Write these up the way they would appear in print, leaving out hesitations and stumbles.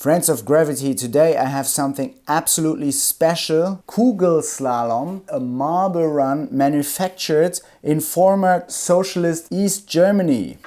Friends of Gravity, today I have something absolutely special. Kugel Slalom, a marble run manufactured in former Socialist East Germany.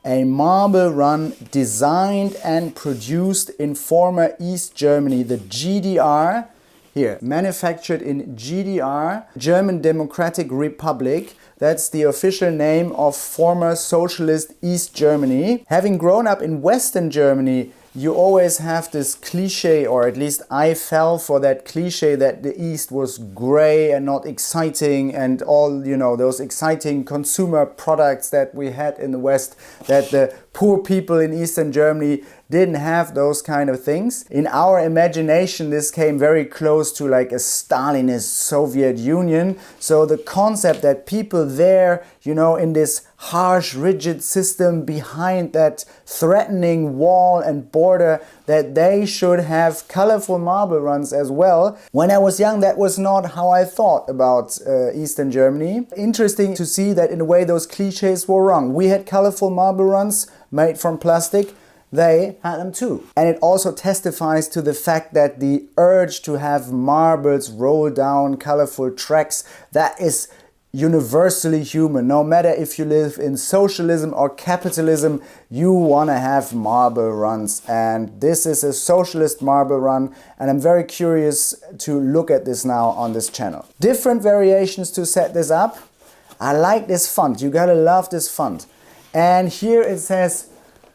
A marble run designed and produced in former East Germany, the GDR. Here, manufactured in GDR, German Democratic Republic. That's the official name of former Socialist East Germany. Having grown up in Western Germany, you always have this cliche, or at least I fell for that cliche, that the East was gray and not exciting, and all, you know, those exciting consumer products that we had in the West, that the poor people in Eastern Germany didn't have those kind of things. In our imagination, this came very close to like a Stalinist Soviet Union. So the concept that people there, you know, in this harsh, rigid system behind that threatening wall and border, that they should have colorful marble runs as well. When I was young, that was not how I thought about Eastern Germany. Interesting to see that in a way those cliches were wrong. We had colorful marble runs made from plastic. They had them too. And it also testifies to the fact that the urge to have marbles roll down colorful tracks, that is universally human. No matter if you live in socialism or capitalism, you want to have marble runs. And this is a socialist marble run, and I'm very curious to look at this now on this channel. Different variations to set this up. I like this font. You gotta love this font. And here it says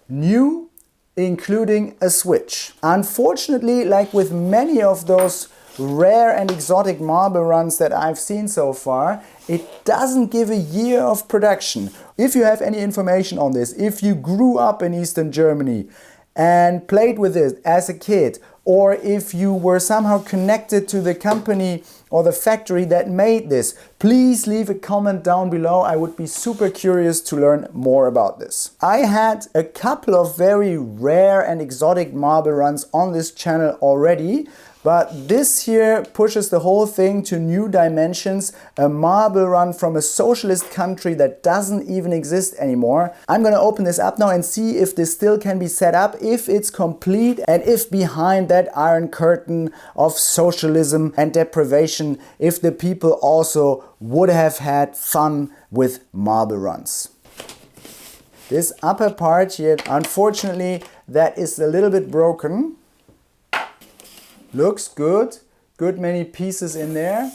new, including a switch. Unfortunately, like with many of those rare and exotic marble runs that I've seen so far, it doesn't give a year of production. If you have any information on this, if you grew up in Eastern Germany and played with it as a kid, or if you were somehow connected to the company or the factory that made this, please leave a comment down below. I would be super curious to learn more about this. I had a couple of very rare and exotic marble runs on this channel already, but this here pushes the whole thing to new dimensions. A marble run from a socialist country that doesn't even exist anymore. I'm gonna open this up now and see if this still can be set up, if it's complete, and if behind that iron curtain of socialism and deprivation, if the people also would have had fun with marble runs. This upper part here, unfortunately, that is a little bit broken. Looks good. Good many pieces in there.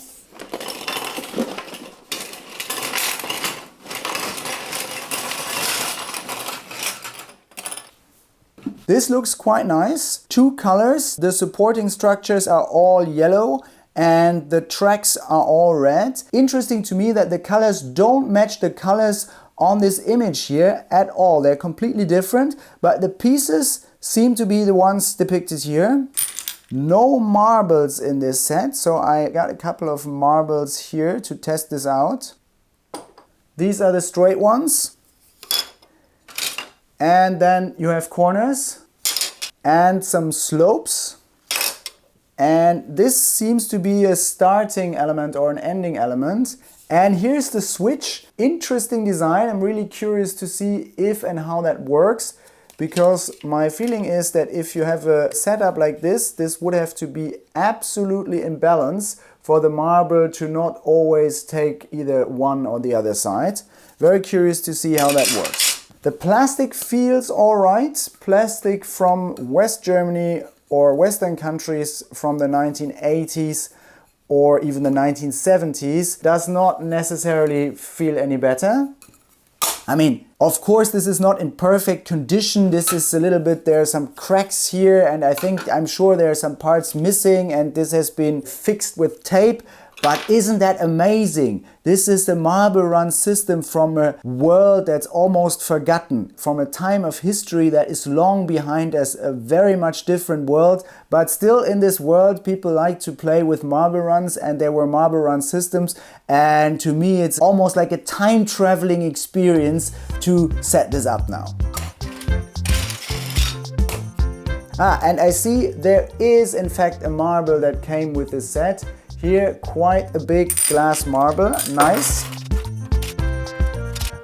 This looks quite nice. Two colors. The supporting structures are all yellow and the tracks are all red. Interesting to me that the colors don't match the colors on this image here at all. They're completely different, but the pieces seem to be the ones depicted here. No marbles in this set, so I got a couple of marbles here to test this out. These are the straight ones. And then you have corners and some slopes. And this seems to be a starting element or an ending element. And here's the switch. Interesting design. I'm really curious to see if and how that works, because my feeling is that if you have a setup like this, this would have to be absolutely in balance for the marble to not always take either one or the other side. Very curious to see how that works. The plastic feels all right. Plastic from West Germany or Western countries from the 1980s or even the 1970s does not necessarily feel any better. I mean, of course, this is not in perfect condition. This is a little bit, there are some cracks here, and I'm sure there are some parts missing, and this has been fixed with tape. But isn't that amazing? This is the marble run system from a world that's almost forgotten, from a time of history that is long behind us, a very much different world. But still in this world, people like to play with marble runs, and there were marble run systems. And to me, it's almost like a time traveling experience to set this up now. And I see there is in fact a marble that came with this set. Here, quite a big glass marble, nice.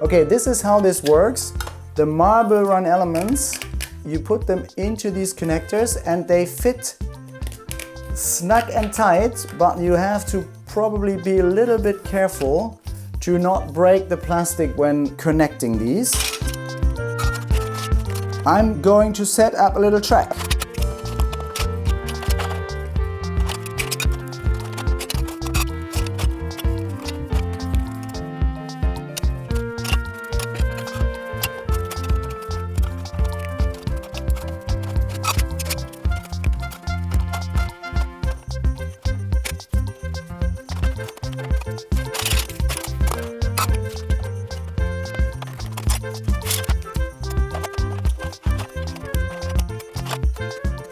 Okay, this is how this works. The marble run elements, you put them into these connectors and they fit snug and tight, but you have to probably be a little bit careful to not break the plastic when connecting these. I'm going to set up a little track.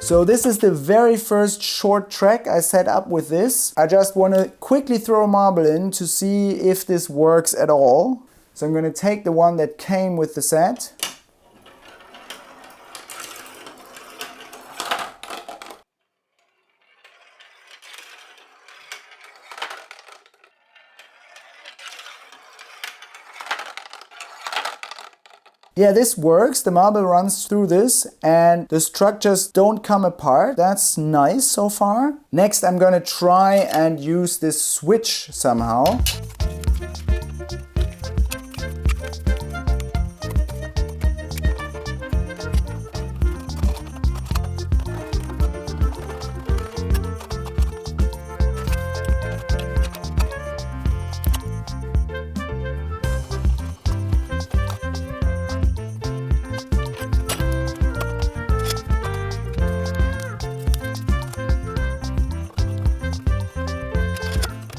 So this is the very first short track I set up with this. I just want to quickly throw a marble in to see if this works at all. So I'm going to take the one that came with the set. Yeah, this works. The marble runs through this and the structures don't come apart. That's nice so far. Next, I'm gonna try and use this switch somehow.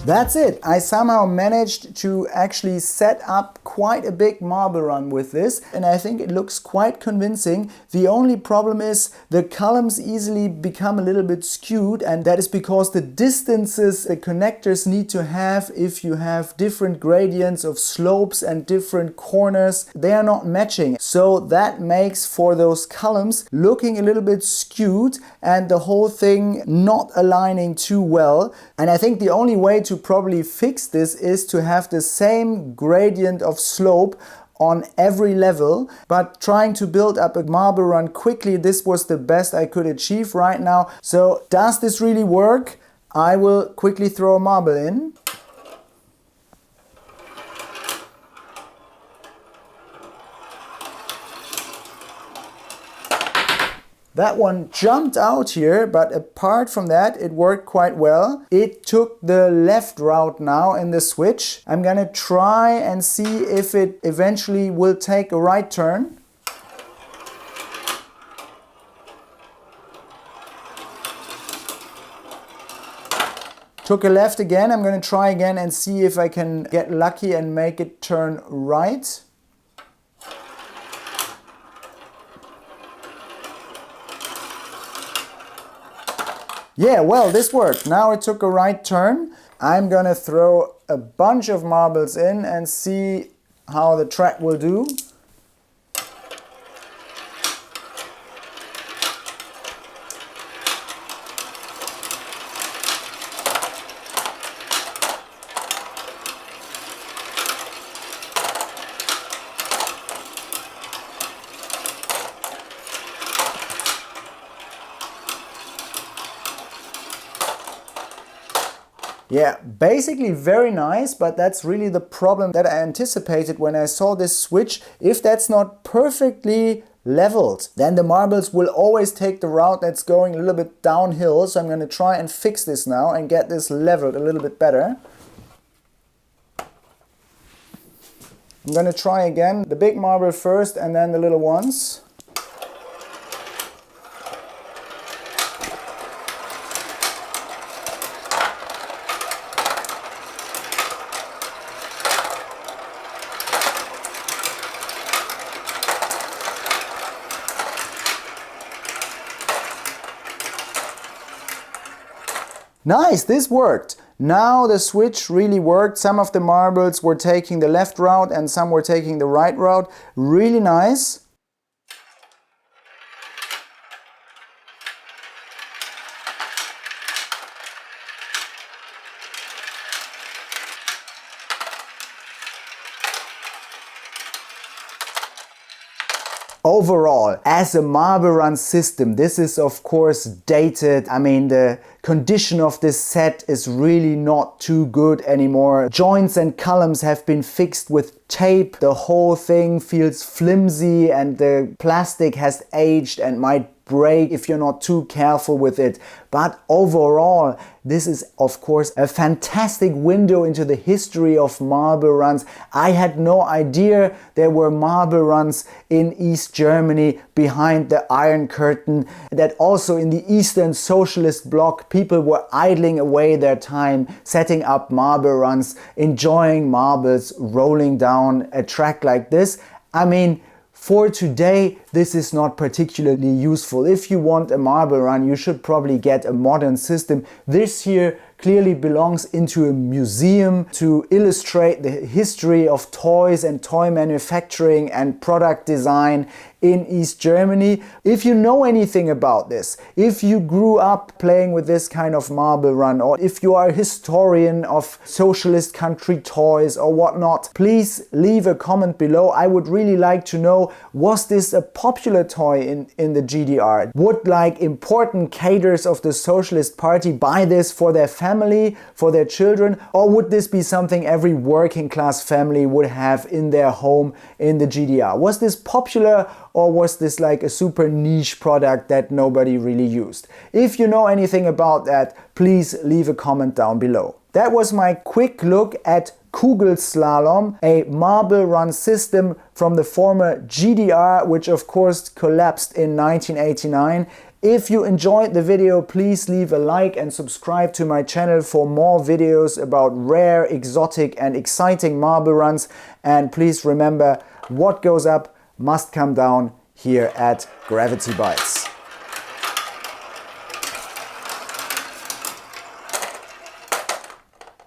That's it. I somehow managed to actually set up quite a big marble run with this, and I think it looks quite convincing. The only problem is the columns easily become a little bit skewed, and that is because the distances the connectors need to have, if you have different gradients of slopes and different corners, they are not matching. So that makes for those columns looking a little bit skewed and the whole thing not aligning too well. And I think the only way to probably fix this is to have the same gradient of slope on every level, but trying to build up a marble run quickly, this was the best I could achieve right now. So does this really work? I will quickly throw a marble in. That one jumped out here, but apart from that, it worked quite well. It took the left route now in the switch. I'm gonna try and see if it eventually will take a right turn. Took a left again. I'm gonna try again and see if I can get lucky and make it turn right. Yeah, well, this worked. Now it took a right turn. I'm gonna throw a bunch of marbles in and see how the track will do. Yeah, basically very nice, but that's really the problem that I anticipated when I saw this switch. If that's not perfectly leveled, then the marbles will always take the route that's going a little bit downhill. So I'm going to try and fix this now and get this leveled a little bit better. I'm going to try again, the big marble first and then the little ones. Nice, this worked. Now the switch really worked. Some of the marbles were taking the left route and some were taking the right route. Really nice. Overall, as a marble run system, this is of course dated. I mean, the condition of this set is really not too good anymore. Joints and columns have been fixed with tape. The whole thing feels flimsy and the plastic has aged and might break if you're not too careful with it. But overall, this is of course a fantastic window into the history of marble runs. I had no idea there were marble runs in East Germany behind the Iron Curtain, that also in the Eastern Socialist bloc people were idling away their time setting up marble runs, enjoying marbles, rolling down a track like this. I mean, for today, this is not particularly useful. If you want a marble run, you should probably get a modern system. This here clearly belongs into a museum to illustrate the history of toys and toy manufacturing and product design in East Germany. If you know anything about this, if you grew up playing with this kind of marble run, or if you are a historian of socialist country toys or whatnot, please leave a comment below. I would really like to know, was this a popular toy in the GDR? Would like important cadres of the Socialist Party buy this for their family, for their children, or would this be something every working class family would have in their home in the GDR? Was this popular, or was this like a super niche product that nobody really used? If you know anything about that, please leave a comment down below. That was my quick look at Kugel Slalom, a marble run system from the former GDR, which of course collapsed in 1989. If you enjoyed the video, please leave a like and subscribe to my channel for more videos about rare, exotic and exciting marble runs. And please remember, what goes up must come down here at Gravity Bites.